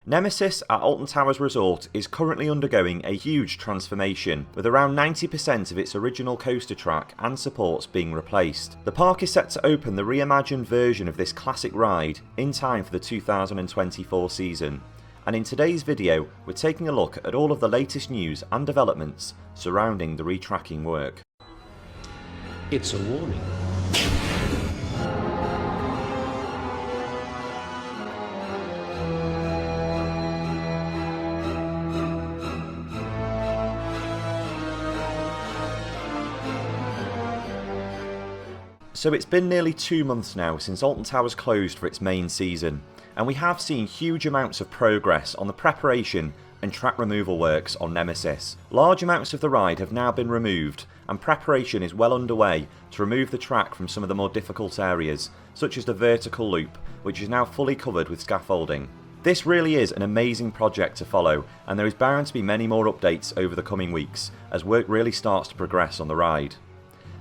Nemesis at Alton Towers Resort is currently undergoing a huge transformation, with around 90% of its original coaster track and supports being replaced. The park is set to open the reimagined version of this classic ride in time for the 2024 season, and in today's video we're taking a look at all of the latest news and developments surrounding the retracking work. It's a warning. So it's been nearly 2 months now since Alton Towers closed for its main season, and we have seen huge amounts of progress on the preparation and track removal works on Nemesis. Large amounts of the ride have now been removed, and preparation is well underway to remove the track from some of the more difficult areas, such as the vertical loop, which is now fully covered with scaffolding. This really is an amazing project to follow, and there is bound to be many more updates over the coming weeks as work really starts to progress on the ride.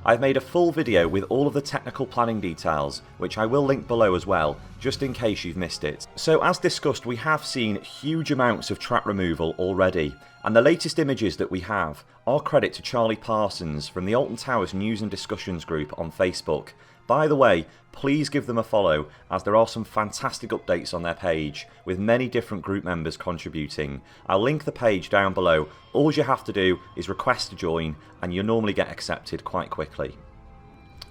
I've made a full video with all of the technical planning details, which I will link below as well, just in case you've missed it. So as discussed, we have seen huge amounts of track removal already, and the latest images that we have are credit to Charlie Parsons from the Alton Towers News and Discussions group on Facebook. By the way, please give them a follow, as there are some fantastic updates on their page, with many different group members contributing. I'll link the page down below. All you have to do is request to join, and you'll normally get accepted quite quickly.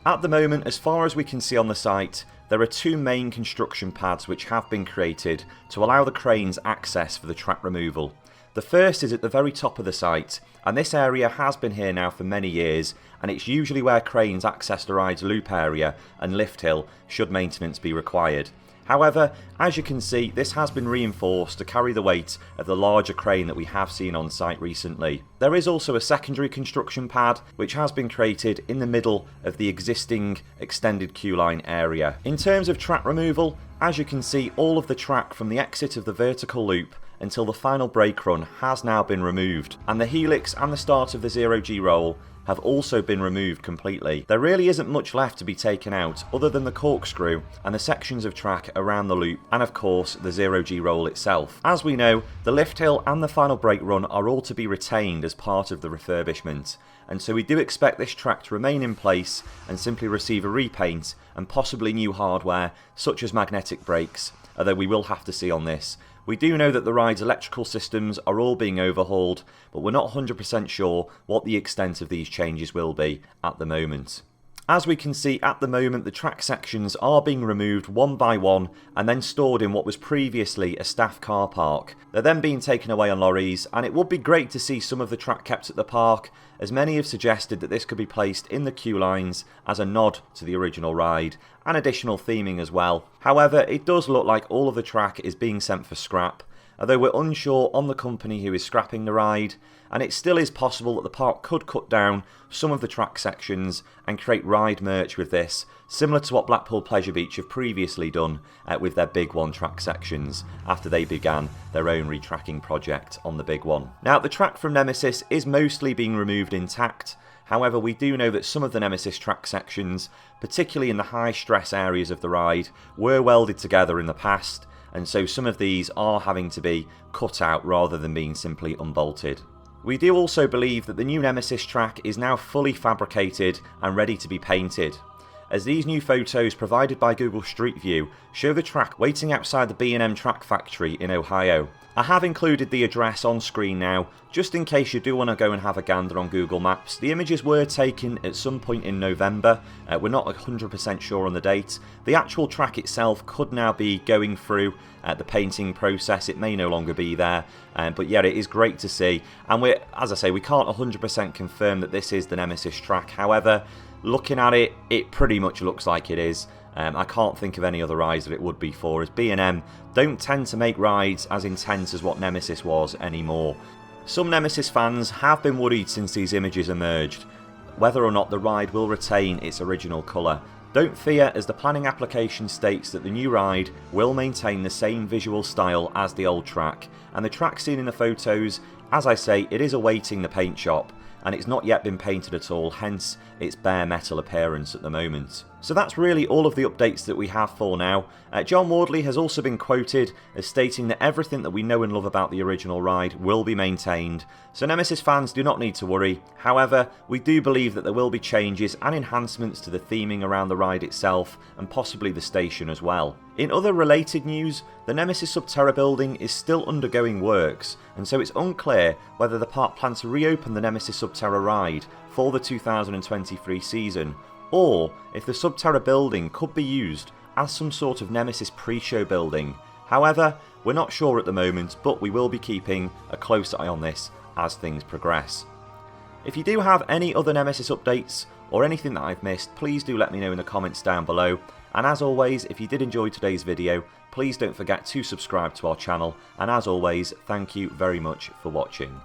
At the moment, as far as we can see on the site, there are 2 main construction pads which have been created to allow the cranes access for the track removal. The first is at the very top of the site, and this area has been here now for many years, and it's usually where cranes access the ride's loop area and lift hill should maintenance be required. However, as you can see, this has been reinforced to carry the weight of the larger crane that we have seen on site recently. There is also a secondary construction pad which has been created in the middle of the existing extended queue line area. In terms of track removal, as you can see, all of the track from the exit of the vertical loop until the final brake run has now been removed, and the helix and the start of the 0G roll have also been removed completely. There really isn't much left to be taken out other than the corkscrew and the sections of track around the loop, and of course the 0G roll itself. As we know, the lift hill and the final brake run are all to be retained as part of the refurbishment, and so we do expect this track to remain in place and simply receive a repaint and possibly new hardware such as magnetic brakes, although we will have to see on this. We do know that the ride's electrical systems are all being overhauled, but we're not 100% sure what the extent of these changes will be at the moment. As we can see, at the moment the track sections are being removed one by one and then stored in what was previously a staff car park. They're then being taken away on lorries, and it would be great to see some of the track kept at the park, as many have suggested that this could be placed in the queue lines as a nod to the original ride, and additional theming as well. However, it does look like all of the track is being sent for scrap, although we're unsure on the company who is scrapping the ride, and it still is possible that the park could cut down some of the track sections and create ride merch with this, similar to what Blackpool Pleasure Beach have previously done with their Big One track sections after they began their own retracking project on the Big One. Now, the track from Nemesis is mostly being removed intact. However, we do know that some of the Nemesis track sections, particularly in the high stress areas of the ride, were welded together in the past, and so some of these are having to be cut out rather than being simply unbolted. We do also believe that the new Nemesis track is now fully fabricated and ready to be painted, as these new photos provided by Google Street View show the track waiting outside the B&M Track Factory in Ohio. I have included the address on screen now, just in case you do want to go and have a gander on Google Maps. The images were taken at some point in November, we're not 100% sure on the date. The actual track itself could now be going through the painting process, it may no longer be there, but yeah, it is great to see, and as I say, we can't 100% confirm that this is the Nemesis track. However, looking at it, it pretty much looks like it is. I can't think of any other rides that it would be for, as B&M don't tend to make rides as intense as what Nemesis was anymore. Some Nemesis fans have been worried since these images emerged, whether or not the ride will retain its original colour. Don't fear, as the planning application states that the new ride will maintain the same visual style as the old track, and the track seen in the photos, as I say, it is awaiting the paint shop, and it's not yet been painted at all, hence its bare metal appearance at the moment. So that's really all of the updates that we have for now. John Wardley has also been quoted as stating that everything that we know and love about the original ride will be maintained, so Nemesis fans do not need to worry. However, we do believe that there will be changes and enhancements to the theming around the ride itself and possibly the station as well. In other related news, the Nemesis Subterra building is still undergoing works, and so it's unclear whether the park plan to reopen the Nemesis Subterra ride for the 2023 season, or if the Subterra building could be used as some sort of Nemesis pre-show building. However, we're not sure at the moment, but we will be keeping a close eye on this as things progress. If you do have any other Nemesis updates or anything that I've missed, please do let me know in the comments down below. And as always, if you did enjoy today's video, please don't forget to subscribe to our channel, and as always, thank you very much for watching.